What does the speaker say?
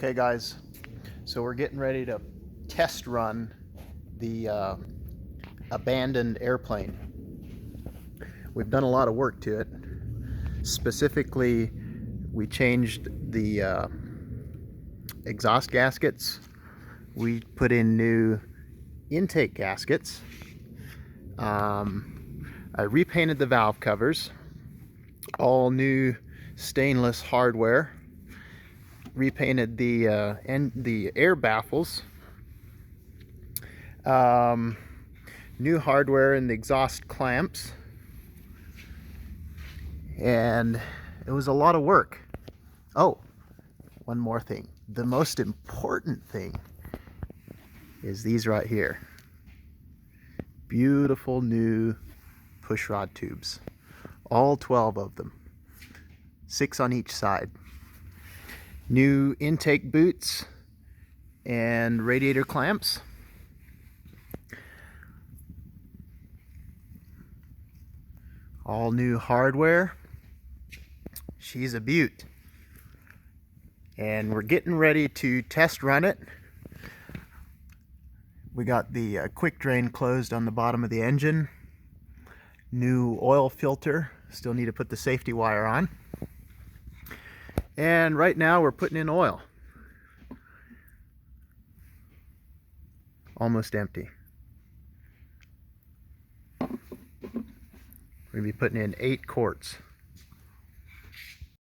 Okay guys, so we're getting ready to test run the abandoned airplane. We've done a lot of work to it. Specifically, we changed the exhaust gaskets. We put in new intake gaskets. I repainted the valve covers, all new stainless hardware. Repainted the air baffles, new hardware in the exhaust clamps, and it was a lot of work. Oh, one more thing. The most important thing is these right here. Beautiful new pushrod tubes. All 12 of them. 6 on each side. New intake boots and radiator clamps. All new hardware. She's a beaut. And we're getting ready to test run it. We got the quick drain closed on the bottom of the engine. New oil filter. Still need to put the safety wire on. And right now we're putting in oil. Almost empty. We're going to be putting in 8 quarts.